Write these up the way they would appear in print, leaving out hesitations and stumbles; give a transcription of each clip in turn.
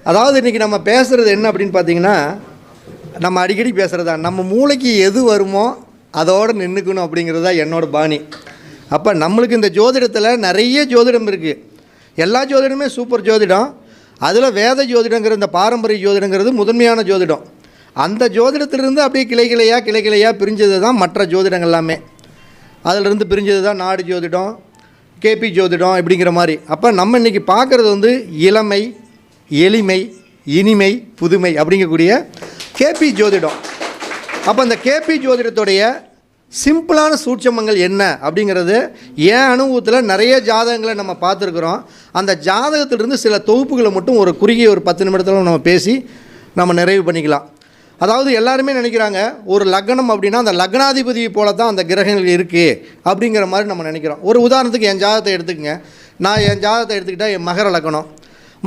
அதாவது இன்றைக்கி நம்ம பேசுகிறது என்ன அப்படின்னு பார்த்தீங்கன்னா, நம்ம அடிக்கடி பேசுகிறது தான், நம்ம மூளைக்கு எது வருமோ அதோடு நின்றுக்கணும் அப்படிங்கிறது தான் என்னோடய பாணி. அப்போ நம்மளுக்கு இந்த ஜோதிடத்தில் நிறைய ஜோதிடம் இருக்குது. எல்லா ஜோதிடமே சூப்பர் ஜோதிடம். அதில் வேத ஜோதிடங்கிற இந்த பாரம்பரிய ஜோதிடங்கிறது முதன்மையான ஜோதிடம். அந்த ஜோதிடத்திலிருந்து அப்படியே கிளைகிளையாக பிரிஞ்சது தான் மற்ற ஜோதிடங்கள் எல்லாமே. அதிலிருந்து பிரிஞ்சது தான் நாடு ஜோதிடம், கேபி ஜோதிடம் இப்படிங்கிற மாதிரி. அப்போ நம்ம இன்றைக்கி பார்க்குறது வந்து இளமை, எளிமை, இனிமை, புதுமை அப்படிங்கக்கூடிய கேபி ஜோதிடம். அப்போ அந்த கேபி ஜோதிடத்துடைய சிம்பிளான சூட்சமங்கள் என்ன அப்படிங்கிறது என் அனுபவத்தில் நிறைய ஜாதகங்களை நம்ம பார்த்துருக்குறோம். அந்த ஜாதகத்திலிருந்து சில தொகுப்புகளை மட்டும் ஒரு குறுகிய ஒரு 10 நிமிடத்தில் நம்ம பேசி நம்ம நிறைவு பண்ணிக்கலாம். அதாவது எல்லாருமே நினைக்கிறாங்க, ஒரு லக்னம் அப்படின்னா அந்த லக்னாதிபதியை போல தான் அந்த கிரகங்கள் இருக்குது அப்படிங்கிற மாதிரி நம்ம நினைக்கிறோம். ஒரு உதாரணத்துக்கு என் ஜாதகத்தை எடுத்துக்கங்க. நான் என் ஜாதகத்தை எடுத்துக்கிட்டால் என் மகர லக்னம்.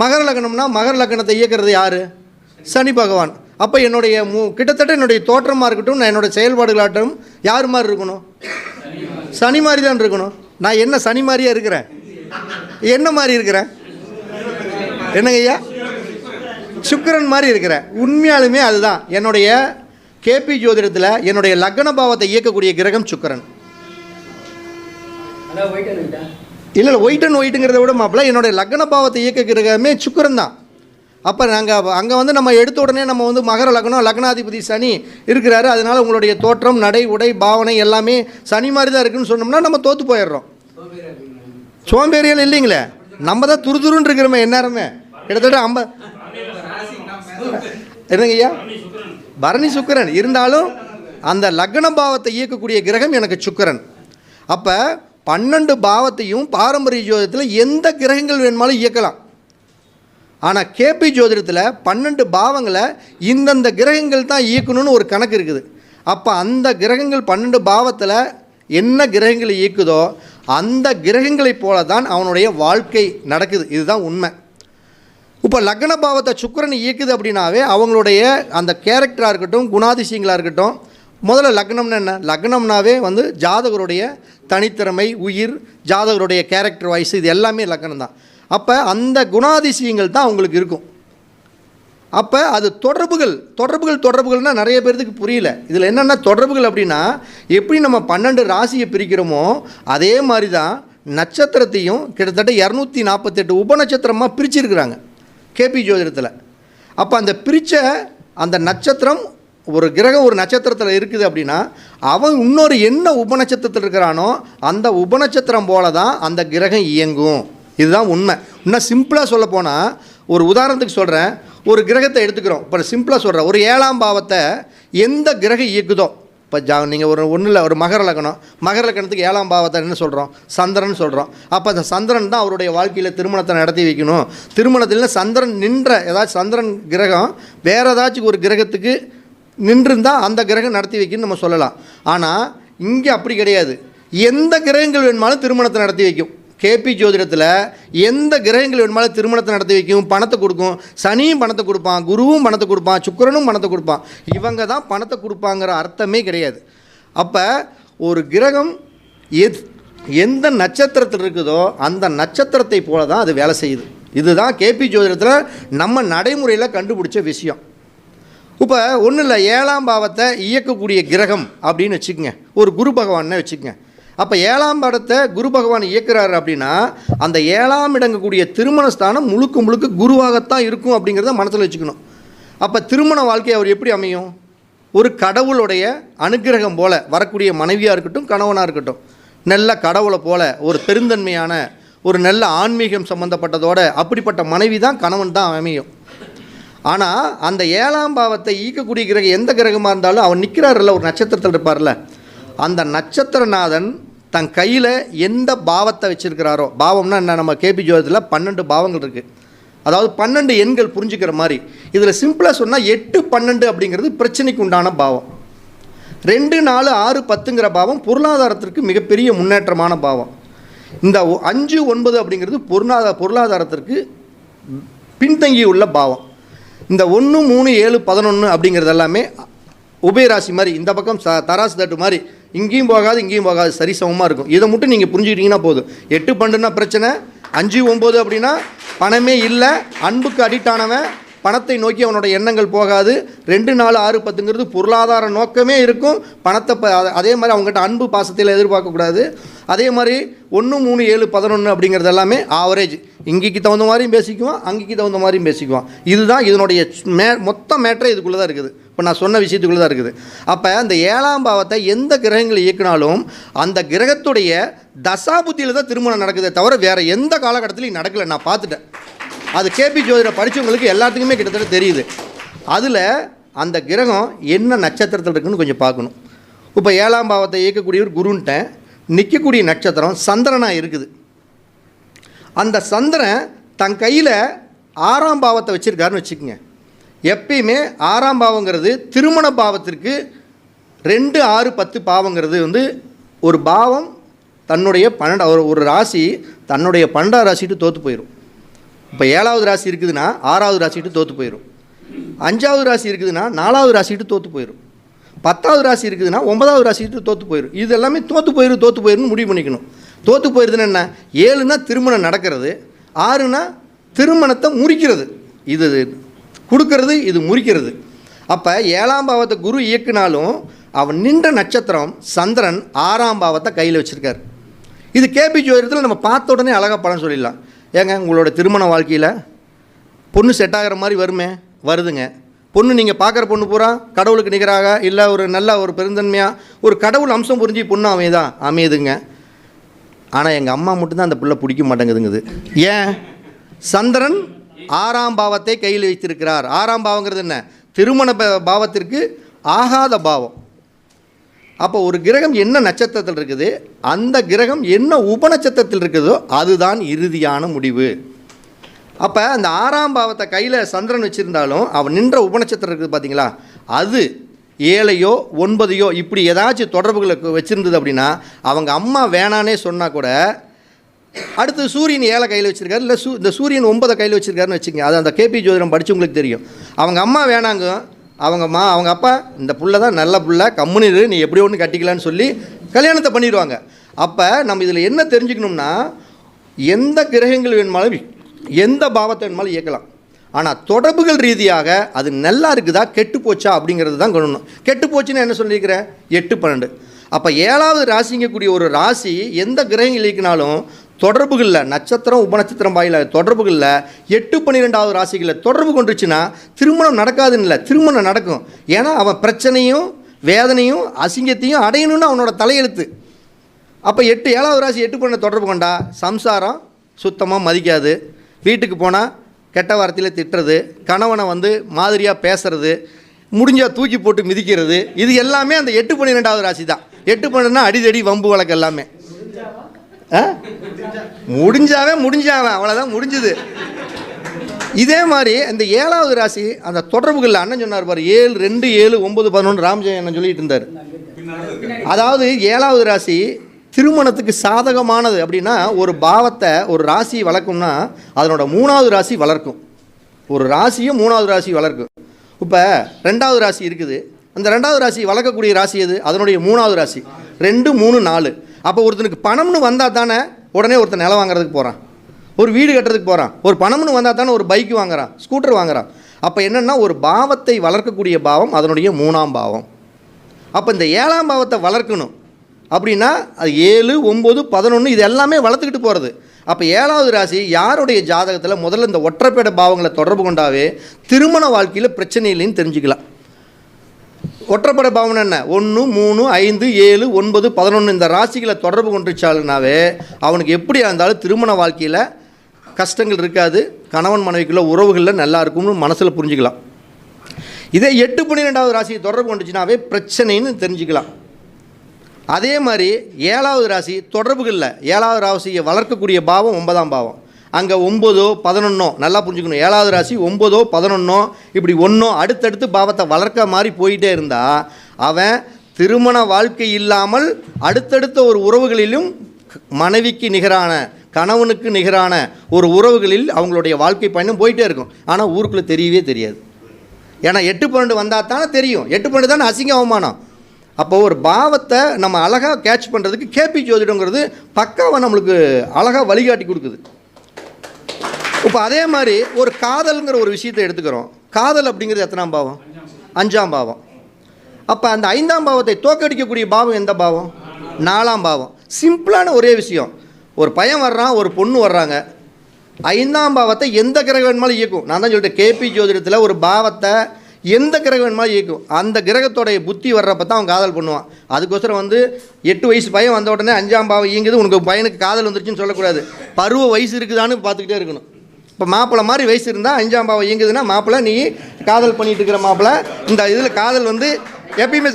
மகர லக்னம்னா மகர லக்னத்தை இயக்கிறது யார்? சனி பகவான். அப்போ என்னுடைய கிட்டத்தட்ட என்னுடைய தோற்றமாக இருக்கட்டும், நான் என்னுடைய செயல்பாடுகளாகட்டும் யார் மாதிரி இருக்கணும்? சனி மாதிரி தான் இருக்கணும். நான் என்ன சனி மாதிரியாக இருக்கிறேன்? என்ன மாதிரி இருக்கிறேன்? என்னங்க ஐயா? சுக்கிரன் மாதிரி இருக்கிறேன். உண்மையாலுமே அதுதான். என்னுடைய கேபி ஜோதிடத்தில் என்னுடைய லக்ன பாவத்தை இயக்கக்கூடிய கிரகம் சுக்கிரன். இல்லை ஒயிட் அண்ட் ஒயிட்டுங்கிறத விட மாப்பிள்ள என்னுடைய லக்ன பாவத்தை இயக்க கிரகமே சுக்கிரன் தான். அப்போ நாங்கள் அங்கே வந்து நம்ம எடுத்த உடனே நம்ம வந்து மகர லக்னம், லக்னாதிபதி சனி இருக்கிறாரு, அதனால் உங்களுடைய தோற்றம், நடை, உடை, பாவனை எல்லாமே சனி மாதிரி தான் இருக்குன்னு சொன்னோம்னா நம்ம தோற்று போயிடுறோம். சோம்பேறியல் இல்லைங்களே, நம்ம தான் துருதுருன்னு இருக்கிறோமே எந்நேரமே. கிட்டத்தட்ட 50 என்னங்க ஐயா? பரணி சுக்கிரன் இருந்தாலும் அந்த லக்ன பாவத்தை இயக்கக்கூடிய கிரகம் எனக்கு சுக்கிரன். அப்போ 12 பாவத்தையும் பாரம்பரிய ஜோதிடத்தில் எந்த கிரகங்கள் வேணுமாலும் இயக்கலாம். ஆனால் கேபி ஜோதிடத்தில் 12 பாவங்களை இந்தந்த கிரகங்கள் தான் இயக்கணும்னு ஒரு கணக்கு இருக்குது. அப்போ அந்த கிரகங்கள் 12 பாவத்தில் என்ன கிரகங்களை இயக்குதோ அந்த கிரகங்களைப் போல தான் அவனுடைய வாழ்க்கை நடக்குது. இதுதான் உண்மை. இப்போ லக்ன பாவத்தை சுக்கிரன் இயக்குது அப்படின்னாவே அவங்களுடைய அந்த கேரக்டராக இருக்கட்டும், குணாதிசயங்களாக இருக்கட்டும். முதல்ல லக்னம்னா என்ன? லக்னம்னாவே வந்து ஜாதகருடைய தனித்திறமை, உயிர், ஜாதகருடைய கேரக்டர் வாய்ஸ், இது எல்லாமே லக்னம் தான். அப்போ அந்த குணாதிசயங்கள் தான் அவங்களுக்கு இருக்கும். அப்போ அது தொடர்புகள்னால் நிறைய பேர்த்துக்கு புரியல. இதில் என்னென்ன தொடர்புகள் அப்படின்னா, எப்படி நம்ம 12 ராசியை பிரிக்கிறோமோ அதே மாதிரி தான் நட்சத்திரத்தையும் கிட்டத்தட்ட 248 உபநட்சத்திரமாக பிரிச்சிருக்கிறாங்க கேபி ஜோதிடத்தில். அப்போ அந்த பிரித்த அந்த நட்சத்திரம், ஒரு கிரகம் ஒரு நட்சத்திரத்தில் இருக்குது அப்படின்னா அவன் இன்னொரு என்ன உபநட்சத்திரத்தில் இருக்கிறானோ அந்த உபநட்சத்திரம் போல தான் அந்த கிரகம் இயங்கும். இதுதான் உண்மை. இன்னும் சிம்பிளாக சொல்ல போனால், ஒரு உதாரணத்துக்கு சொல்கிறேன். ஒரு கிரகத்தை எடுத்துக்கிறோம். இப்போ சிம்பிளாக சொல்கிறேன், ஒரு 7ஆம் பாவத்தை எந்த கிரகம் இயக்குதோ, இப்போ நீங்கள் ஒன்றும் இல்லை, ஒரு மகர லக்னம், மகர லக்னத்துக்கு 7ஆம் பாவத்தை என்ன சொல்கிறோம்? சந்திரன் சொல்கிறோம். அப்போ அந்த சந்திரன் தான் அவருடைய வாழ்க்கையில் திருமணத்தை நடத்தி வைக்கணும். திருமணத்தில் சந்திரன் நின்ற ஏதாச்சும் சந்திரன் கிரகம் வேறு ஏதாச்சும் ஒரு கிரகத்துக்கு நின்றுருந்தால் அந்த கிரகம் நடத்தி வைக்கணும்னு நம்ம சொல்லலாம். ஆனால் இங்கே அப்படி கிடையாது. எந்த கிரகங்கள் வேணுமாலும் திருமணத்தை நடத்தி வைக்கும். கேபி ஜோதிடத்தில் எந்த கிரகங்கள் வேணுமாலும் திருமணத்தை நடத்தி வைக்கும், பணத்தை கொடுக்கும். சனியும் பணத்தை கொடுப்பான், குருவும் பணத்தை கொடுப்பான், சுக்கிரனும் பணத்தை கொடுப்பான். இவங்க தான் பணத்தை கொடுப்பாங்கிற அர்த்தமே கிடையாது. அப்போ ஒரு கிரகம் எந்த நட்சத்திரத்தில் இருக்குதோ அந்த நட்சத்திரத்தை போல தான் அது வேலை செய்யுது. இதுதான் கேபி ஜோதிடத்தில் நம்ம நடைமுறையில் கண்டுபிடிச்ச விஷயம். இப்போ ஒன்றும் இல்லை, 7ஆம் பாவத்தை இயக்கக்கூடிய கிரகம் அப்படின்னு வச்சுக்கோங்க, ஒரு குரு பகவான்னு வச்சுக்கோங்க. அப்போ 7ஆம் இடத்தை குரு பகவான் இயக்குறாரு அப்படின்னா அந்த 7ஆம் இடங்கக்கூடிய திருமண ஸ்தானம் முழுக்க குருவாகத்தான் இருக்கும் அப்படிங்கிறத மனசில் வச்சுக்கணும். அப்போ திருமண வாழ்க்கை அவர் எப்படி அமையும்? ஒரு கடவுளுடைய அனுக்கிரகம் போல் வரக்கூடிய மனைவியாக இருக்கட்டும், கணவனாக இருக்கட்டும், நல்ல கடவுளை போல் ஒரு பெருந்தன்மையான ஒரு நல்ல ஆன்மீகம் சம்மந்தப்பட்டதோட அப்படிப்பட்ட மனைவி தான் கணவன் தான் அமையும். ஆனால் அந்த 7ஆம் பாவத்தை ஈக்கக்கூடிய கிரகம் எந்த கிரகமாக இருந்தாலும் அவன் நிற்கிறாரில்ல, ஒரு நட்சத்திரத்தில் இருப்பார்ல, அந்த நட்சத்திரநாதன் தன் கையில் எந்த பாவத்தை வச்சுருக்கிறாரோ, பாவம்னா என்ன? நம்ம கேபி ஜோதிடத்தில் 12 பாவங்கள் இருக்குது. அதாவது 12 எண்கள் புரிஞ்சுக்கிற மாதிரி. இதில் சிம்பிளாக சொன்னால் 8, 12 அப்படிங்கிறது பிரச்சனைக்கு உண்டான பாவம். 2, 4, 6, 10ங்கிற பாவம் பொருளாதாரத்திற்கு மிகப்பெரிய முன்னேற்றமான பாவம். இந்த 5, 9 அப்படிங்கிறது பொருளாதாரத்திற்கு பின்தங்கி உள்ள பாவம். இந்த 1, 3, 7, 11 அப்படிங்கிறது எல்லாமே உபயராசி மாதிரி, இந்த பக்கம் தராசு தட்டு மாதிரி இங்கேயும் போகாது இங்கேயும் போகாது, சரிசமமாக இருக்கும். இதை மட்டும் நீங்கள் புரிஞ்சுக்கிட்டீங்கன்னா போதும். 8, 12னா பிரச்சனை, 5, 9 அப்படின்னா பணமே இல்லை, அன்புக்கு அடிக்ட் ஆனவன், பணத்தை நோக்கி அவனோட எண்ணங்கள் போகாது. 2 4 6 10ங்கிறது பொருளாதார நோக்கமே இருக்கும். பணத்தை அதே மாதிரி அவங்ககிட்ட அன்பு பாசத்தில் எதிர்பார்க்கக்கூடாது. அதே மாதிரி 1 3 7 11 அப்படிங்கிறது எல்லாமே ஆவரேஜ். இங்கேக்கு தகுந்த மாதிரியும் பேசிக்குவான், அங்கேக்கு தகுந்த மாதிரியும் பேசிக்குவான். இதுதான் இதனுடைய மொத்த மேட்டரே இதுக்குள்ளே தான் இருக்குது. இப்போ நான் சொன்ன விஷயத்துக்குள்ளே தான் இருக்குது. அப்போ அந்த 7ஆம் பாவத்தை எந்த கிரகங்கள் இயக்கினாலும் அந்த கிரகத்துடைய தசாபுத்தியில் தான் திருமணம் நடக்குதே தவிர வேறு எந்த காலகட்டத்திலையும் நடக்கலை. நான் பார்த்துட்டேன். அது கேபி ஜோதிட படித்தவங்களுக்கு எல்லாத்துக்குமே கிட்டத்தட்ட தெரியுது. அதில் அந்த கிரகம் என்ன நட்சத்திரத்தில் இருக்குன்னு கொஞ்சம் பார்க்கணும். இப்போ 7ஆம் பாவத்தை இயக்கக்கூடியவர் குருன்ட்டேன். நிற்கக்கூடிய நட்சத்திரம் சந்திரனாக இருக்குது. அந்த சந்திரன் தன் கையில் 6ஆம் பாவத்தை வச்சுருக்காருன்னு வச்சுக்கோங்க. எப்பயுமே 6ஆம் பாவங்கிறது திருமண பாவத்திற்கு 2 6 10 பாவங்கிறது வந்து ஒரு பாவம் தன்னுடைய 12 ஒரு ராசி தன்னுடைய 12ஆம் ராசிட்டு தோற்று போயிடும். இப்போ 7வது ராசி இருக்குதுன்னா 6வது ராசிட்டு தோற்று போயிடும். 5வது ராசி இருக்குதுன்னா 4வது ராசிட்டு தோற்று போயிடும். 10வது ராசி இருக்குதுன்னா 9வது ராசிட்டு தோற்று போயிடும். இது எல்லாமே தோற்று போயிடுன்னு முடிவு பண்ணிக்கணும். தோற்று போயிடுதுன்னா என்ன? 7னா திருமணம் நடக்கிறது, 6னா திருமணத்தை முறிக்கிறது. இது கொடுக்கறது, இது முறிக்கிறது. அப்போ 7ஆம் பாவத்தை குரு இயக்குனாலும் அவன் நின்ற நட்சத்திரம் சந்திரன் 6ஆம் பாவத்தை கையில் வச்சுருக்கார். இது கேபி ஜோதிடத்தில் நம்ம பார்த்த உடனே அழகாக பலன் சொல்லிடலாம். ஏங்க உங்களோட திருமண வாழ்க்கையில் பொண்ணு செட் ஆகிற மாதிரி வருதுங்க. பொண்ணு நீங்கள் பார்க்குற பொண்ணு பூரா கடவுளுக்கு நிகராக இல்லை ஒரு நல்ல ஒரு பெருந்தன்மையாக ஒரு கடவுள் அம்சம் புரிஞ்சு பொண்ணு அமையுதுங்க. ஆனால் எங்கள் அம்மா மட்டும்தான் அந்த பிள்ளை பிடிக்க மாட்டேங்குதுங்குது. ஏன்? சந்திரன் 6ஆம் பாவத்தை கையில் வைத்திருக்கிறார். 6ஆம் பாவங்கிறது என்ன? திருமண பாவத்திற்கு ஆகாத பாவம். அப்போ ஒரு கிரகம் என்ன நட்சத்திரத்தில் இருக்குது, அந்த கிரகம் என்ன உபநட்சத்திரத்தில் இருக்குதோ அதுதான் இறுதியான முடிவு. அப்போ அந்த 6ஆம் பாவத்தை கையில் சந்திரன் வச்சுருந்தாலும் அவன் நின்ற உபநட்சத்திரம் இருக்குது பார்த்தீங்களா, அது 7ஐயோ 9ஐயோ இப்படி ஏதாச்சும் தொடர்புகளை வச்சுருந்தது அப்படின்னா அவங்க அம்மா வேணானே சொன்னால் கூட அடுத்து சூரியன் 7 கையில் வச்சுருக்காரு, இல்லை இந்த சூரியன் 9 கையில் வச்சுருக்காருன்னு வச்சுக்கோங்க. அது அந்த கேபி ஜோதிடம் படித்தவங்களுக்கு தெரியும். அவங்க அம்மா வேணாங்க, அவங்க அப்பா இந்த புள்ள தான் நல்ல புள்ள, கம்முனிரு, நீ எப்படி ஒன்று கட்டிக்கலான்னு சொல்லி கல்யாணத்தை பண்ணிடுவாங்க. அப்போ நம்ம இதில் என்ன தெரிஞ்சுக்கணும்னா, எந்த கிரகங்கள் வேணுமாலும் எந்த பாவத்தை வேணுமாலும் இயக்கலாம். ஆனால் தொடர்புகள் ரீதியாக அது நல்லா இருக்குதா கெட்டு போச்சா அப்படிங்கிறது தான் கொள்ளணும். கெட்டு போச்சுன்னு என்ன சொல்லியிருக்கிறேன்? 8 12. அப்போ 7வது ராசிங்கக்கூடிய ஒரு ராசி எந்த கிரகங்கள் இயக்கினாலும் தொடர்புகளில் நட்சத்திரம் உபநட்சத்திரம் வாயில தொடர்புகளில் 8 12வது ராசிகளில் தொடர்பு கொண்டுச்சுன்னா திருமணம் நடக்காதுன்னு இல்லை, திருமணம் நடக்கும். ஏன்னா அவன் பிரச்சனையும் வேதனையும் அசிங்கத்தையும் அடையணும்னு அவனோட தலையெழுத்து. அப்போ 7வது ராசி 8 12 தொடர்பு கொண்டா சம்சாரம் சுத்தமாக மதிக்காது, வீட்டுக்கு போனால் கெட்ட வார்த்தையில் திட்டுறது, கணவனை மாதிரியாக பேசுறது, முடிஞ்சால் தூக்கி போட்டு மிதிக்கிறது, இது எல்லாமே அந்த 8 12வது ராசி தான். 8 12னா அடிதடி வம்பு வழக்கு எல்லாமே முடிஞ்சாவே அவ்வளோதான் முடிஞ்சுது. இதே மாதிரி இந்த 7வது ராசி அந்த தொடர்புகளில் அண்ணன் சொன்னார் பாரு, 7 2 7 9 11 ராமஜெயம் என்ன சொல்லிட்டு இருந்தார். அதாவது 7வது ராசி திருமணத்துக்கு சாதகமானது அப்படின்னா ஒரு பாவத்தை ஒரு ராசி வளர்க்கும்னா அதனோட 3வது ராசி வளர்க்கும். ஒரு ராசியும் 3வது ராசி வளர்க்கும். இப்போ 2வது ராசி இருக்குது, அந்த 2வது ராசி வளர்க்கக்கூடிய ராசி எது? அதனுடைய 3வது ராசி. 2 3 4. அப்போ ஒருத்தனுக்கு பணம்னு வந்தால் தானே உடனே ஒருத்தன் நிலம் வாங்குறதுக்கு போகிறான், ஒரு வீடு கட்டுறதுக்கு போகிறான், ஒரு பணம்னு வந்தால் தானே ஒரு பைக் வாங்குறான், ஸ்கூட்டர் வாங்குறான். அப்போ என்னென்னா ஒரு பாவத்தை வளர்க்கக்கூடிய பாவம் அதனுடைய 3ஆம் பாவம். அப்போ இந்த 7ஆம் பாவத்தை வளர்க்கணும் அப்படின்னா அது 7 9 11 இது எல்லாமே வளர்த்துக்கிட்டு போகிறது. அப்போ 7வது ராசி யாருடைய ஜாதகத்தில் முதல்ல இந்த ஒற்றைப்பேட பாவங்களை தொடர்பு கொண்டாவே திருமண வாழ்க்கையில் பிரச்சனை இல்லைன்னு தெரிஞ்சுக்கலாம். ஒற்றைப்படை பாவம் என்ன? 1 3 5 7 9 11 இந்த ராசிகளை தொடர்பு கொண்டுச்சாலுனாவே அவனுக்கு எப்படியா இருந்தாலும் திருமண வாழ்க்கையில் கஷ்டங்கள் இருக்காது, கணவன் மனைவிக்குள்ள உறவுகளில் நல்லா இருக்கும்னு மனசில் புரிஞ்சுக்கலாம். இதே 8 12வது ராசியை தொடர்பு கொண்டுச்சுனாவே பிரச்சனைன்னு தெரிஞ்சுக்கலாம். அதே மாதிரி 7வது ராசி தொடர்புகளில் 7வது ராசியை வளர்க்கக்கூடிய பாவம் 9ஆம் பாவம். அங்கே 9 11 நல்லா புரிஞ்சுக்கணும். 7வது ராசி 9 11 இப்படி 1 அடுத்தடுத்து பாவத்தை வளர்க்க மாதிரி போயிட்டே இருந்தால் அவன் திருமண வாழ்க்கை இல்லாமல் அடுத்தடுத்த ஒரு உறவுகளிலும் மனைவிக்கு நிகரான கணவனுக்கு நிகரான ஒரு உறவுகளில் அவங்களுடைய வாழ்க்கை பயணம் போயிட்டே இருக்கும். ஆனால் ஊருக்குள்ளே தெரியவே தெரியாது. ஏன்னா 8 12 வந்தால் தானே தெரியும். 8 12 தானே அசிங்க அவமானம். அப்போது ஒரு பாவத்தை நம்ம அழகாக கேட்ச் பண்ணுறதுக்கு கேபி ஜோதிடங்கிறது பக்காவாக நம்மளுக்கு அழகாக வழிகாட்டி கொடுக்குது. இப்போ அதே மாதிரி ஒரு காதல்ங்கிற ஒரு விஷயத்தை எடுத்துக்கிறோம். காதல் அப்படிங்கிறது எத்தனாம் பாவம்? 5ஆம் பாவம். அப்போ அந்த 5ஆம் பாவத்தை தோக்கடிக்கக்கூடிய பாவம் எந்த பாவம்? 4ஆம் பாவம். சிம்பிளான ஒரே விஷயம், ஒரு பையன் வர்றான், ஒரு பொண்ணு வர்றாங்க, 5ஆம் பாவத்தை எந்த கிரகம் வேணுமாலும் இயக்கும். நான் தான் சொல்லிட்டேன், கேபி ஜோதிடத்தில் ஒரு பாவத்தை எந்த கிரகம் வேணுமாலும் இயக்கும். அந்த கிரகத்தோடைய புத்தி வர்றப்ப தான் அவன் காதல் பண்ணுவான். அதுக்கோசரம் 8 வயசு பையன் வந்த உடனே 5ஆம் பாவம் இயங்குது, உனக்கு பையனுக்கு காதல் வந்துருச்சுன்னு சொல்லக்கூடாது. பருவ வயசு இருக்குதான்னு பார்த்துக்கிட்டே இருக்கணும். இப்போ மாப்பிள்ளை மாதிரி வயசு இருந்தால் 5ஆம் பாவம் இயங்குதுன்னா மாப்பிள்ளை நீ காதல் பண்ணிட்டு இருக்கிற மாப்பிள்ளை, இந்த இதில் காதல் எப்பயுமே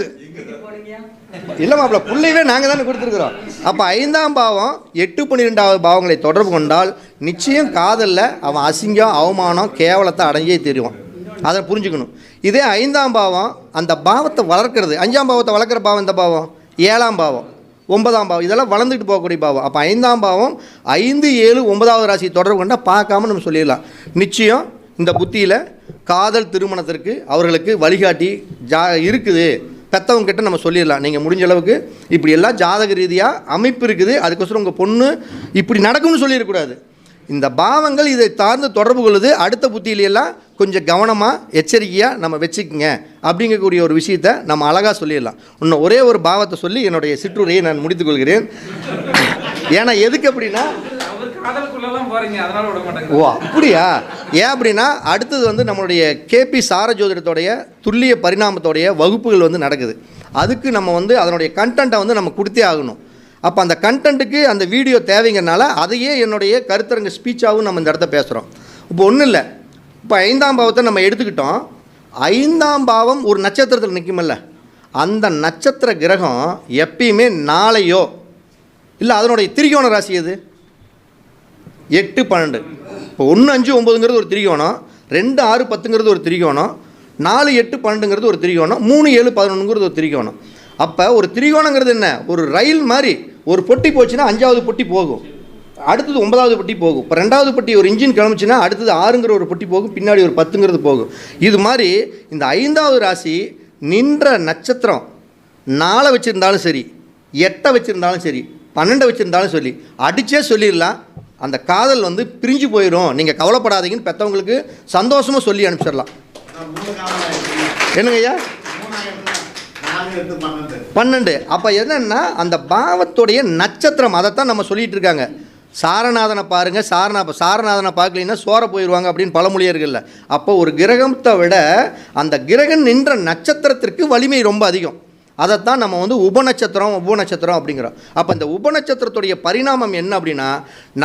இல்லை மாப்பிள்ளை பிள்ளையவே நாங்கள் தானே கொடுத்துருக்குறோம். அப்போ 5ஆம் பாவம் 8, 12வது பாவங்களை தொடர்பு கொண்டால் நிச்சயம் காதலில் அவன் அசிங்கம், அவமானம், கேவலத்தை அடங்கியே தெரியும். அதை புரிஞ்சுக்கணும். இதே 5ஆம் பாவம் அந்த பாவத்தை வளர்க்குறது. 5ஆம் பாவத்தை வளர்க்குற பாவம் இந்த பாவம் 7ஆம் பாவம், 9ஆம் பாவம், இதெல்லாம் வளர்ந்துட்டு போகக்கூடிய பாவம். அப்போ 5ஆம் பாவம் 5, 7, 9வது ராசி தொடர்பு கொண்டால் பார்க்காம நம்ம சொல்லிடலாம். நிச்சயம் இந்த புத்தியில் காதல் திருமணத்திற்கு அவர்களுக்கு வழிகாட்டி இருக்குது. பெற்றவங்க கிட்ட நம்ம சொல்லிடலாம், நீங்கள் முடிஞ்ச அளவுக்கு இப்படி எல்லாம் ஜாதக ரீதியாக அமைப்பு இருக்குது, அதுக்கோசரம் உங்கள் பொண்ணு இப்படி நடக்கும்னு சொல்லிடக்கூடாது. இந்த பாவங்கள் இதை சார்ந்து தொடர்பு கொள்ளுது, அடுத்த புத்தியிலெல்லாம் கொஞ்சம் கவனமாக எச்சரிக்கையாக நம்ம வச்சுக்கோங்க அப்படிங்கக்கூடிய ஒரு விஷயத்தை நம்ம அழகாக சொல்லிடலாம். இன்னும் ஒரே ஒரு பாவத்தை சொல்லி என்னுடைய சிற்றுரையை நான் முடித்துக்கொள்கிறேன். ஏன்னா எதுக்கு அப்படின்னா, ஓ அப்படியா, ஏன் அப்படின்னா அடுத்தது நம்மளுடைய கேபி சார ஜோதிடத்தோடைய துல்லிய பரிணாமத்தோடைய வகுப்புகள் நடக்குது. அதுக்கு நம்ம அதனுடைய கண்டென்ட்டை நம்ம கொடுத்தே ஆகணும். அப்போ அந்த கண்டென்ட்டுக்கு அந்த வீடியோ தேவைங்கிறனால அதையே என்னுடைய கருத்தரங்க ஸ்பீச்சாகவும் நம்ம இந்த இடத்த பேசுகிறோம். இப்போ ஒன்றும் இல்லை, இப்போ 5ஆம் பாவத்தை நம்ம எடுத்துக்கிட்டோம். 5ஆம் பாவம் ஒரு நட்சத்திரத்தில் நிற்குமில்ல, அந்த நட்சத்திர கிரகம் எப்பயுமே நாளையோ இல்லை அதனுடைய திரிகோண ராசி எது? 8, 12. இப்போ 1, 5, 9ங்கிறது ஒரு திரிகோணம், 2, 6, 10ங்கிறது ஒரு திரிகோணம், 4, 8, 12ங்கிறது ஒரு திரிகோணம், 3, 7, 11ங்கிறது ஒரு திரிகோணம். அப்போ ஒரு திரிகோணங்கிறது என்ன? ஒரு ரயில் மாதிரி. ஒரு பொட்டி போச்சுன்னா 5வது பொட்டி போகும், அடுத்தது 9வது பொட்டி போகும். இப்போ 2வது பொட்டி ஒரு இன்ஜின் கிளம்பிச்சுன்னா அடுத்தது 6ங்கிற ஒரு பொட்டி போகும், பின்னாடி ஒரு 10ங்கிறது போகும். இது மாதிரி இந்த 5வது ராசி நின்ற நட்சத்திரம் 4 வச்சுருந்தாலும் சரி, 8 வச்சுருந்தாலும் சரி, 12 வச்சுருந்தாலும் சொல்லி அடித்தே சொல்லிடலாம், அந்த காதல் பிரிஞ்சு போயிடும், நீங்கள் கவலைப்படாதீங்கன்னு பெற்றவங்களுக்கு சந்தோஷமாக சொல்லி அனுப்பிச்சிடலாம். என்னங்க ஐயா? 12. அப்போ என்னன்னா அந்த பாவத்துடைய நட்சத்திரம், அதைத்தான் நம்ம சொல்லிட்டு இருக்காங்க. சாரநாதனை பாருங்கள், சாரநாதனை பார்க்கலைன்னா சோர போயிடுவாங்க அப்படின்னு பழமொழியர்கள்ல. அப்போ ஒரு கிரகத்தை விட அந்த கிரகம் நின்ற நட்சத்திரத்திற்கு வலிமை ரொம்ப அதிகம். அதைத்தான் நம்ம உபநட்சத்திரம் அப்படிங்கிறோம். அப்போ இந்த உபநட்சத்திரத்துடைய பரிணாமம் என்ன அப்படின்னா,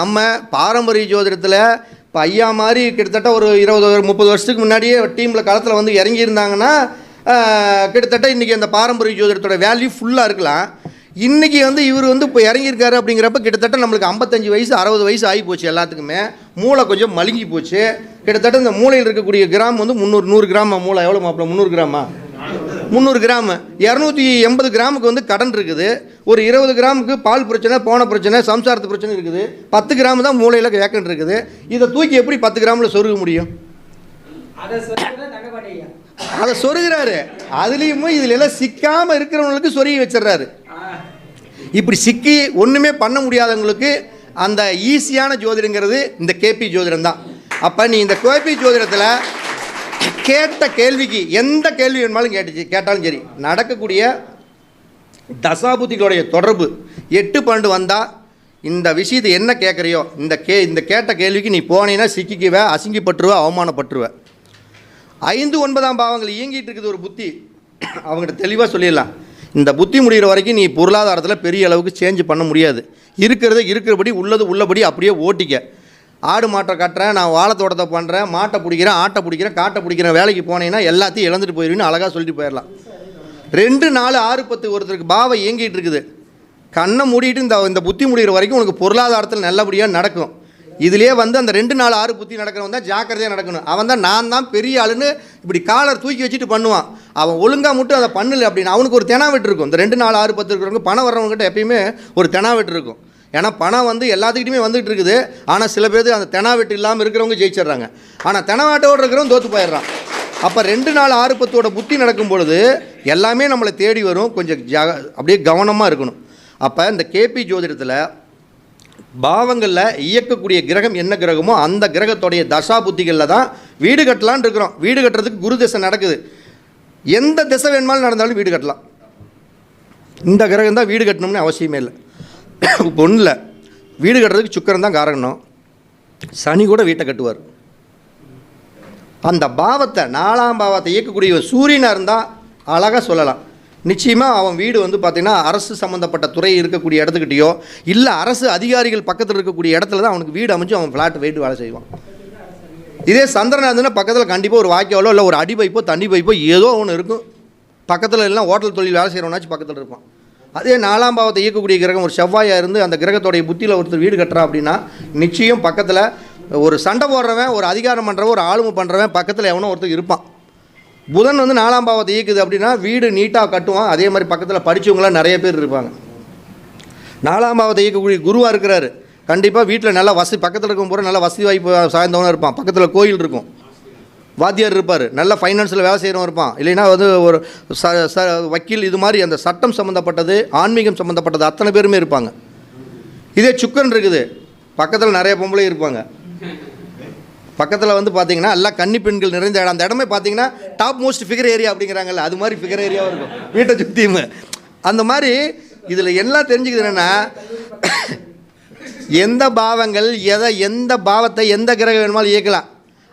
நம்ம பாரம்பரிய ஜோதிடத்தில் இப்போ ஐயா மாதிரி கிட்டத்தட்ட ஒரு 20, 30 வருஷத்துக்கு முன்னாடியே டீமில் களத்தில் இறங்கியிருந்தாங்கன்னா கிட்டத்தட்ட இன்றைக்கி அந்த பாரம்பரிய ஜோதிடத்தோட வேல்யூ ஃபுல்லாக இருக்கலாம். இன்றைக்கி இவர் இப்போ இறங்கியிருக்காரு அப்படிங்கிறப்ப கிட்டத்தட்ட நம்மளுக்கு 55 வயசு 60 வயசு ஆகி போச்சு. எல்லாத்துக்குமே மூளை கொஞ்சம் மழுங்கி போச்சு. கிட்டத்தட்ட இந்த மூளையில் இருக்கக்கூடிய கிராம் 100 கிராம் மூளை. எவ்வளோ மாப்பிள்ள? 300 கிராமா? 300 கிராம். 280 கிராமுக்கு கடன் இருக்குது. ஒரு 20 கிராமுக்கு பால் பிரச்சனை, போன பிரச்சனை, சம்சாரத்து பிரச்சனை இருக்குது. 10 கிராம் தான் மூளையில் வேக்கண்ட் இருக்குது. இதை தூக்கி எப்படி 10 கிராமில் சொருக முடியும்? அதை சொருகிறாரு. அதுலேயும் இதில் எல்லாம் சிக்காமல் இருக்கிறவங்களுக்கு சொருகி வச்சிடறாரு. இப்படி சிக்கி ஒன்றுமே பண்ண முடியாதவங்களுக்கு அந்த ஈஸியான ஜோதிடங்கிறது இந்த கேபி ஜோதிடம் தான். அப்போ நீ இந்த கேபி ஜோதிடத்தில் கேட்ட கேள்விக்கு எந்த கேள்வி வேணுமாலும் கேட்டாலும் சரி, நடக்கக்கூடிய தசாபுத்திகளுடைய தொடர்பு 8, 12 வந்தால் இந்த விஷயத்தை என்ன கேட்குறியோ இந்த கேட்ட கேள்விக்கு நீ போனீன்னா சிக்கிக்குவ, அசிங்கப்பட்டுருவ, அவமானப்பட்டுருவ. 5, 9ஆம் பாவங்கள் இயங்கிட்டு இருக்குது ஒரு புத்தி. அவங்ககிட்ட தெளிவாக சொல்லிடலாம், இந்த புத்தி முடிகிற வரைக்கும் நீ பொருளாதாரத்தில் பெரிய அளவுக்கு சேஞ்ச் பண்ண முடியாது. இருக்கிறபடி உள்ளபடி அப்படியே ஓட்டிக்க. ஆடு மாட்டை கட்டுறேன், நான் வாழை தோட்டத்தை பண்ணுறேன், மாட்டை பிடிக்கிறேன், ஆட்டை பிடிக்கிறேன், காட்டை பிடிக்கிறேன், வேலைக்கு போனேன்னா எல்லாத்தையும் இழந்துட்டு போயிடுன்னு அழகாக சொல்லிட்டு போயிடலாம். 2, 4, 6, 10 ஒருத்தருக்கு பாவம் இயங்கிட்டு இருக்குது. கண்ணை மூடிட்டு இந்த புத்தி முடிகிற வரைக்கும் உனக்கு பொருளாதாரத்தில் நல்லபடியாக நடக்கும். இதுலேயே அந்த 2, 4, 6 புத்தி நடக்கிறவன் தான் ஜாக்கிரதையாக நடக்கணும். அவன் தான் நான் தான் பெரிய ஆளுன்னு இப்படி காலர் தூக்கி வச்சுட்டு பண்ணுவான். அவன் ஒழுங்காக மட்டும் அதை பண்ணல அப்படின்னு அவனுக்கு ஒரு தெனாவெட்டு இருக்கும். இந்த 2, 4, 6, 10 இருக்கிறவங்க பணம் வர்றவங்ககிட்ட எப்பயுமே ஒரு தெனாவெட்டு இருக்கும். ஏன்னா பணம் எல்லாத்துக்கிட்டையுமே வந்துகிட்டு இருக்குது. ஆனால் சில பேர் அந்த தெனாவெட்டு இல்லாமல் இருக்கிறவங்க ஜெயிச்சிட்றாங்க. ஆனால் தெனாவெட்டோடு இருக்கிறவங்க தோற்று போயிடுறான். அப்போ 2, 4, 6, 10ஓட புத்தி நடக்கும் பொழுது எல்லாமே நம்மளை தேடி வரும். கொஞ்சம் அப்படியே கவனமாக இருக்கணும். அப்போ இந்த கேபி ஜோதிடத்தில் பாவங்களில் இயக்கக்கூடிய கிரகம் என்ன கிரகமோ அந்த கிரகத்துடைய தசா புத்திகளில் தான் வீடு கட்டலான்னு இருக்கிறோம். வீடு கட்டுறதுக்கு குரு திசை நடக்குது. எந்த திசை வேணுமாலும் நடந்தாலும் வீடு கட்டலாம். இந்த கிரகம் தான் வீடு கட்டணும்னு அவசியமே இல்லை. இப்போ ஒன்றும் இல்லை, வீடு கட்டுறதுக்கு சுக்கிரன் தான் காரணம். சனி கூட வீட்டை கட்டுவார். அந்த பாவத்தை 4ஆம் பாவத்தை இயக்கக்கூடிய சூரியனாக இருந்தால் அழகாக சொல்லலாம். நிச்சயமாக அவன் வீடு வந்து பார்த்திங்கன்னா அரசு சம்மந்தப்பட்ட துறை இருக்கக்கூடிய இடத்துக்கிட்டையோ இல்லை அரசு அதிகாரிகள் பக்கத்தில் இருக்கக்கூடிய இடத்துல தான் அவனுக்கு வீடு அமைச்சு அவன் ஃப்ளாட் வெயிட்டு வேலை செய்வான். இதே சந்திரனாக இருந்ததுன்னா பக்கத்தில் கண்டிப்பாக ஒரு வாய்க்காலோ இல்லை ஒரு அடி பைப்போ தண்ணி பைப்போ ஏதோ ஒன்று இருக்கும். பக்கத்தில் எல்லாம் ஹோட்டல் தொழில் வேலை செய்கிறவனாச்சும் பக்கத்தில் இருப்பான். அதே 4ஆம் பாவத்தை இயக்கக்கூடிய கிரகம் ஒரு செவ்வாயாக இருந்து அந்த கிரகத்தோடைய புத்தியில் ஒருத்தர் வீடு கட்டுறான் அப்படின்னா நிச்சயம் பக்கத்தில் ஒரு சண்டை போடுறவன், ஒரு அதிகாரம் பண்ணுறவன், ஒரு ஆளுமை பண்ணுறவன் பக்கத்தில் எவனோ ஒருத்தர் இருப்பான். புதன் வந்து 4ஆம் பாவத்தை இயக்குது அப்படின்னா வீடு நீட்டாக கட்டுவான். அதே மாதிரி பக்கத்தில் படித்தவங்களாம் நிறைய பேர் இருப்பாங்க. 4ஆம் பாவத்தை இயக்கக்கூடிய குருவாக இருக்கிறாரு. கண்டிப்பாக வீட்டில் நல்லா வசதி, பக்கத்தில் இருக்கும் போகிற நல்லா வசதி வாய்ப்பு சாய்ந்தவனும் இருப்பான். பக்கத்தில் கோயில் இருக்கும், வாத்தியார் இருப்பார், நல்ல ஃபைனான்ஸில் வேலை செய்கிறவன் இருப்பான். இல்லைன்னா வந்து ஒரு வக்கீல், இது மாதிரி அந்த சட்டம் சம்மந்தப்பட்டது, ஆன்மீகம் சம்மந்தப்பட்டது அத்தனை பேருமே இருப்பாங்க. இதே சுக்கிரன் இருக்குது, பக்கத்தில் நிறைய பொம்பளை இருப்பாங்க. பக்கத்தில் வந்து பார்த்தீங்கன்னா எல்லாம் கன்னி பெண்கள் நிறைந்த இடம். அந்த இடமே பார்த்தீங்கன்னா டாப் மோஸ்ட் ஃபிகர் ஏரியா அப்படிங்கிறாங்கல்ல, அது மாதிரி ஃபிகர் ஏரியாவும் இருக்கும் வீட்டை சுற்றியும். அந்த மாதிரி இதில் எல்லாம் தெரிஞ்சுக்குது என்னென்னா, எந்த பாவங்கள் எந்த பாவத்தை எந்த கிரகம் வேணுமாலும் இயக்கலாம்.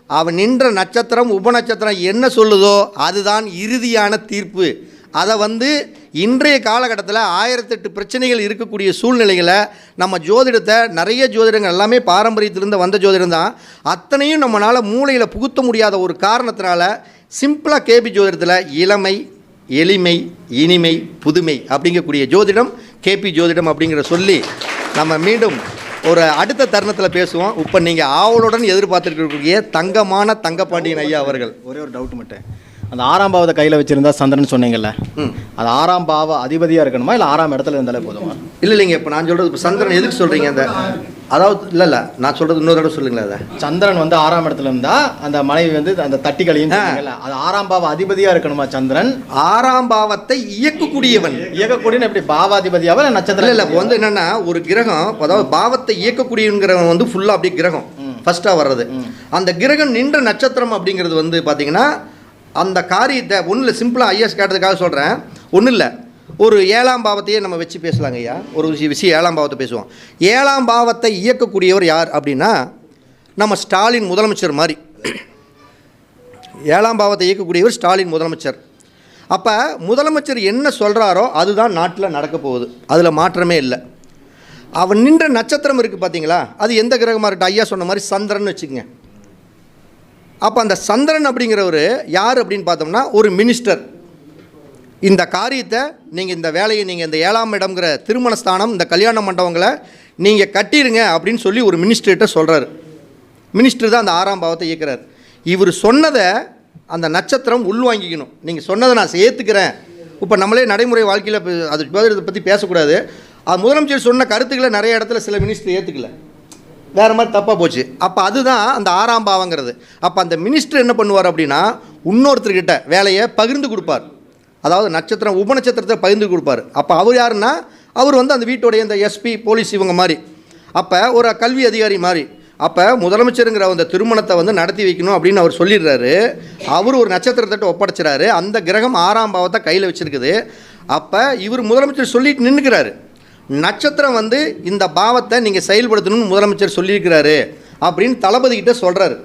அவன் நின்ற நட்சத்திரம் உபநட்சத்திரம் என்ன சொல்லுதோ அதுதான் இறுதியான தீர்ப்பு. அதை வந்து இன்றைய காலகட்டத்தில் 1008 பிரச்சனைகள் இருக்கக்கூடிய சூழ்நிலைகளை நம்ம ஜோதிடத்தை, நிறைய ஜோதிடங்கள் எல்லாமே பாரம்பரியத்திலிருந்து வந்த ஜோதிடம் தான், அத்தனையும் நம்மளால் மூளையில் புகுத்த முடியாத ஒரு காரணத்தினால சிம்பிளாக கேபி ஜோதிடத்தில் இளமை, எளிமை, இனிமை, புதுமை அப்படிங்கக்கூடிய ஜோதிடம் கேபி ஜோதிடம் அப்படிங்கிற சொல்லி நம்ம மீண்டும் ஒரு அடுத்த தருணத்தில் பேசுவோம். இப்போ நீங்கள் ஆவலுடன் எதிர்பார்த்துருக்கக்கூடிய தங்கமான தங்கப்பாண்டியன் ஐயா அவர்கள். ஒரே ஒரு டவுட் மட்டும், அந்த 6ஆம் பாவத்தை கையில் வச்சுருந்தா சந்திரன் சொன்னீங்கல்ல, அது 6ஆம் பாவ அதிபதியாக இருக்கணுமா இல்லை 6ஆம் இடத்துல இருந்தாலே போதுமா? இல்லைங்க, இப்போ நான் சொல்கிறது இப்போ சந்திரன் எதுக்கு சொல்கிறீங்க? அந்த அதாவது இல்லை நான் சொல்கிறது இன்னொரு தடவை சொல்லுங்களேன். அதை சந்திரன் வந்து 6ஆம் இடத்துல இருந்தால் அந்த மனைவி வந்து அந்த தட்டிகளையும் அது 6ஆம் பாவ அதிபதியாக இருக்கணுமா? சந்திரன் 6ஆம் பாவத்தை இயக்கக்கூடியவன். இயக்கக்கூடியவன் எப்படி பாவாதிபதியாவா இல்லை நட்சத்திரம்? இல்லை இப்போ வந்து என்னென்னா, ஒரு கிரகம் அதாவது பாவத்தை இயக்கக்கூடியவங்கிறவன் வந்து ஃபுல்லாக அப்படி கிரகம் ஃபஸ்ட்டாக வர்றது. அந்த கிரகம் நின்ற நட்சத்திரம் அப்படிங்கிறது வந்து பார்த்தீங்கன்னா அந்த காரியத்தை ஒன்றும் இல்லை, சிம்பிளாக ஐஎஸ் கேட்டதுக்காக சொல்கிறேன். ஒன்றும் இல்லை, ஒரு 7ஆம் பாவத்தையே நம்ம வச்சு பேசலாங்க ஐயா. ஒரு விஷயம் 7ஆம் பாவத்தை பேசுவோம். 7ஆம் பாவத்தை இயக்கக்கூடியவர் யார் அப்படின்னா நம்ம ஸ்டாலின் முதலமைச்சர் மாதிரி. 7ஆம் பாவத்தை இயக்கக்கூடியவர் ஸ்டாலின் முதலமைச்சர். அப்போ முதலமைச்சர் என்ன சொல்கிறாரோ அதுதான் நாட்டில் நடக்க போகுது, அதில் மாற்றமே இல்லை. அவன் நின்ற நட்சத்திரம் இருக்குது பார்த்தீங்களா, அது எந்த கிரகமாக இருக்கட்டும், ஐயா சொன்ன மாதிரி சந்திரன் வச்சுக்கோங்க. அப்போ அந்த சந்திரன் அப்படிங்கிறவர் யார் அப்படின்னு பார்த்தோம்னா ஒரு மினிஸ்டர். இந்த காரியத்தை நீங்கள், இந்த வேலையை நீங்கள் இந்த 7ஆம் இடம்ங்கிற திருமணஸ்தானம், இந்த கல்யாண மண்டபங்களை நீங்கள் கட்டிடுங்க அப்படின்னு சொல்லி ஒரு மினிஸ்டர்கிட்ட சொல்கிறார். மினிஸ்டர் தான் அந்த 6ஆம் பாவத்தை இயக்கிறார். இவர் சொன்னதை அந்த நட்சத்திரம் உள்வாங்கிக்கணும். நீங்கள் சொன்னதை நான் ஏற்றுக்கிறேன். இப்போ நம்மளே நடைமுறை வாழ்க்கையில் அது ஜோதிடத்தை பற்றி பேசக்கூடாது. அது முதலமைச்சர் சொன்ன கருத்துக்களை நிறைய இடத்துல சில மினிஸ்டர் ஏற்றுக்கல, வேறு மாதிரி தப்பாக போச்சு. அப்போ அதுதான் அந்த 6ஆம் பாவங்கிறது. அப்போ அந்த மினிஸ்டர் என்ன பண்ணுவார் அப்படின்னா இன்னொருத்தர்கிட்ட வேலையை பகிர்ந்து கொடுப்பார். அதாவது நட்சத்திரம் உபநட்சத்திரத்தை பகிர்ந்து கொடுப்பார். அப்போ அவர் யாருன்னா அவர் வந்து அந்த வீட்டுடைய இந்த எஸ்பி, போலீஸ் இவங்க மாதிரி. அப்போ ஒரு கல்வி அதிகாரி மாதிரி. அப்போ முதலமைச்சருங்கிற அந்த திருமணத்தை வந்து நடத்தி வைக்கணும் அப்படின்னு அவர் சொல்லிடுறாரு. அவர் ஒரு நட்சத்திரத்தை ஒப்படைச்சிறாரு. அந்த கிரகம் 6ஆம் பாவத்தை கையில் வச்சுருக்குது. அப்போ இவர் முதலமைச்சர் சொல்லிட்டு நின்றுக்கிறாரு. நட்சத்திரம் வந்து இந்த பாவத்தை நீங்கள் செயல்படுத்தணும்னு முதலமைச்சர் சொல்லியிருக்கிறாரு அப்படின்னு தளபதிக்கிட்ட சொல்கிறாரு.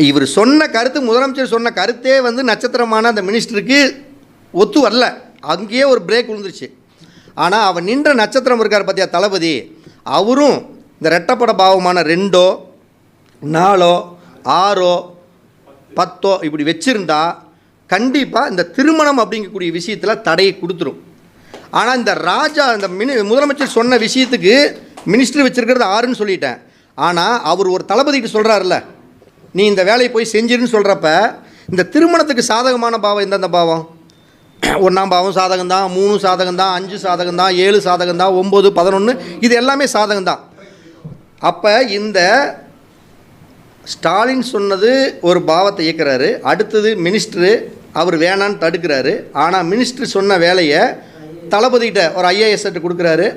இவர் சொன்ன கருத்து, முதலமைச்சர் சொன்ன கருத்தே வந்து நட்சத்திரமான அந்த மினிஸ்டருக்கு ஒத்து வரல. அங்கேயே ஒரு பிரேக் விழுந்துருச்சு. ஆனால் அவன் நின்ற நட்சத்திரம் இருக்கார் பார்த்தியா தளபதி, அவரும் இந்த ரெட்டப்பட பாவமான 2, 4, 6, 10 இப்படி வச்சுருந்தா கண்டிப்பாக இந்த திருமணம் அப்படிங்கக்கூடிய விஷயத்தில் தடையை கொடுத்துரும். ஆனால் இந்த ராஜா, இந்த முதலமைச்சர் சொன்ன விஷயத்துக்கு மினிஸ்டர் வச்சுருக்கிறது 6ன்னு சொல்லிட்டேன். ஆனால் அவர் ஒரு தளபதிக்கு சொல்கிறாருல்ல, நீ இந்த வேலையை போய் செஞ்சிருன்னு சொல்கிறப்ப இந்த திருமணத்துக்கு சாதகமான பாவம் எந்தெந்த பாவம்? 1ஆம் பாவம் சாதகம்தான், 3 சாதகம்தான், 5 சாதகம்தான், 7 சாதகம்தான், 9, 11 இது எல்லாமே சாதகம்தான். அப்போ இந்த ஸ்டாலின் சொன்னது ஒரு பாவத்தை இயக்கிறாரு. அடுத்தது மினிஸ்டரு அவர் வேணான்னு தடுக்கிறாரு. ஆனால் மினிஸ்டர் சொன்ன வேலையை தளபதிகிட்ட ஒரு IAS கொடுக்குறாரு.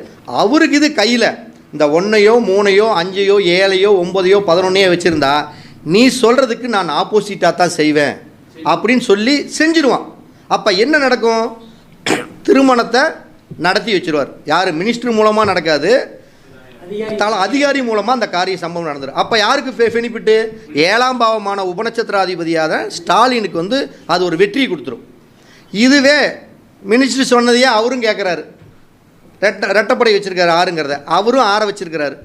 அவருக்கு இது கையில் இந்த 1ஐயோ 3ஐயோ 5ஐயோ 7ஐயோ 9ஐயோ 11ஐயோ வச்சுருந்தா நீ சொல்கிறதுக்கு நான் ஆப்போசிட்டாக தான் செய்வேன் அப்படின்னு சொல்லி செஞ்சிருவான். அப்போ என்ன நடக்கும்? திருமணத்தை நடத்தி வச்சிருவார். யார்? மினிஸ்டர் மூலமாக நடக்காது, அதிகாரி மூலமாக அந்த காரிய சம்பவம் நடந்துடும். அப்போ யாருக்கு பெனிஃபிட்டு? 7ஆம் பாவமான உபநட்சத்திராதிபதியாக ஸ்டாலினுக்கு வந்து அது ஒரு வெற்றியை கொடுத்துரும். இதுவே மினிஸ்டர் சொன்னதையே அவரும் கேட்குறாரு. ரெட்டப்படை வச்சுருக்காரு 6ங்கிறத, அவரும் 6 வச்சுருக்கிறாரு,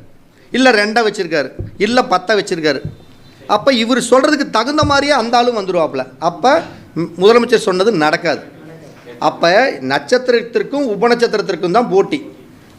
இல்லை 2 வச்சுருக்காரு, இல்லை 10 வச்சுருக்காரு. அப்போ இவர் சொல்கிறதுக்கு தகுந்த மாதிரியே அந்த ஆளும் வந்துடுவாப்புல. அப்போ முதலமைச்சர் சொன்னது நடக்காது. அப்போ நட்சத்திரத்திற்கும் உபநட்சத்திரத்திற்கும் தான் போட்டி.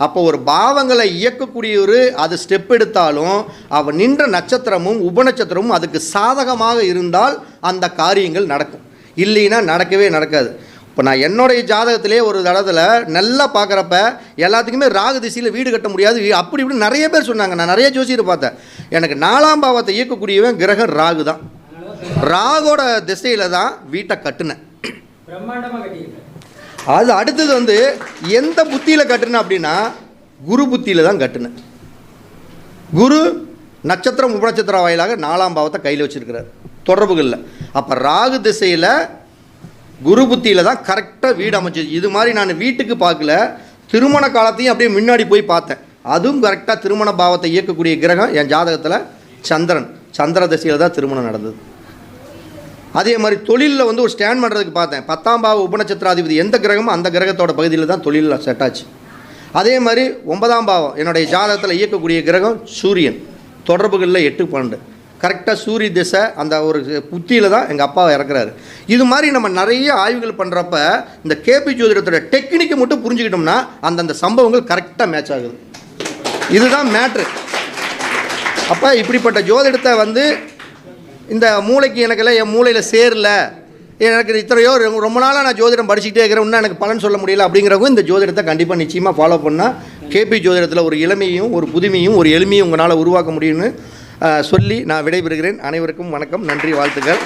அப்போ ஒரு பாவங்களை இயக்கக்கூடியவர் அது ஸ்டெப் எடுத்தாலும் அவன் நின்ற நட்சத்திரமும் உபநட்சத்திரமும் அதுக்கு சாதகமாக இருந்தால் அந்த காரியங்கள் நடக்கும், இல்லைன்னா நடக்கவே நடக்காது. இப்போ நான் என்னுடைய ஜாதகத்திலே ஒரு தடத்தில் நல்லா பார்க்குறப்ப எல்லாத்துக்குமே ராகு திசையில் வீடு கட்ட முடியாது அப்படி இப்படி நிறைய பேர் சொன்னாங்க. நான் நிறைய ஜோசியரை பார்த்தேன். எனக்கு 4ஆம் பாவத்தை இயக்கக்கூடியவன் கிரகம் ராகு தான். ராகோட திசையில் தான் வீட்டை கட்டுனேன். அது அடுத்தது வந்து எந்த புத்தியில் கட்டுனேன் அப்படின்னா குரு புத்தியில் தான் கட்டுனேன். குரு நட்சத்திரம் உபநட்சத்திர வாயிலாக 4ஆம் பாவத்தை கையில் வச்சுருக்கிறார், தொடர்புகளில். அப்போ ராகு திசையில் குரு புத்தியில் தான் கரெக்டாக வீடு அமைச்சிது. இது மாதிரி நான் வீட்டுக்கு பார்க்கல, திருமண காலத்தையும் அப்படியே முன்னாடி போய் பார்த்தேன். அதுவும் கரெக்டாக திருமண பாவத்தை இயக்கக்கூடிய கிரகம் என் ஜாதகத்தில் சந்திரன். சந்திர திசையில் தான் திருமணம் நடந்தது. அதே மாதிரி தொழிலில் வந்து ஒரு ஸ்டாண்ட் பண்ணுறதுக்கு பார்த்தேன். 10ஆம் பாவ உபநட்சத்திராதிபதி எந்த கிரகமோ அந்த கிரகத்தோட பகுதியில் தான் தொழிலில் செட் ஆச்சு. அதே மாதிரி 9ஆம் பாவம் என்னுடைய ஜாதகத்தில் இயக்கக்கூடிய கிரகம் சூரியன், தொடர்புகளில் 8, 12 கரெக்டாக சூரிய திசை அந்த ஒரு புத்தியில் தான் எங்கள் அப்பாவை இறக்குறாரு. இது மாதிரி நம்ம நிறைய ஆய்வுகள் பண்ணுறப்ப இந்த கேபி ஜோதிடத்தோட டெக்னிக்கை மட்டும் புரிஞ்சுக்கிட்டோம்னா அந்தந்த சம்பவங்கள் கரெக்டாக மேட்ச் ஆகுது. இதுதான் மேட்ரு. அப்போ இப்படிப்பட்ட ஜோதிடத்தை வந்து இந்த மூளைக்கு எனக்கெல்லாம் என் மூளையில் சேரல, எனக்கு இத்தனையோ ரொம்ப நாளாக நான் ஜோதிடம் படிச்சுக்கிட்டே இருக்கிறேன், இன்னும் எனக்கு பலன் சொல்ல முடியல அப்படிங்கிறவங்க இந்த ஜோதிடத்தை கண்டிப்பாக நிச்சயமாக ஃபாலோ பண்ணால் கேபி ஜோதிடத்தில் ஒரு இளமையும் ஒரு புதுமையும் ஒரு எளிமையும் உங்களால் உருவாக்க முடியும்னு சொல்லி நான் விடைபெறுகிறேன். அனைவருக்கும் வணக்கம், நன்றி, வாழ்த்துக்கள்.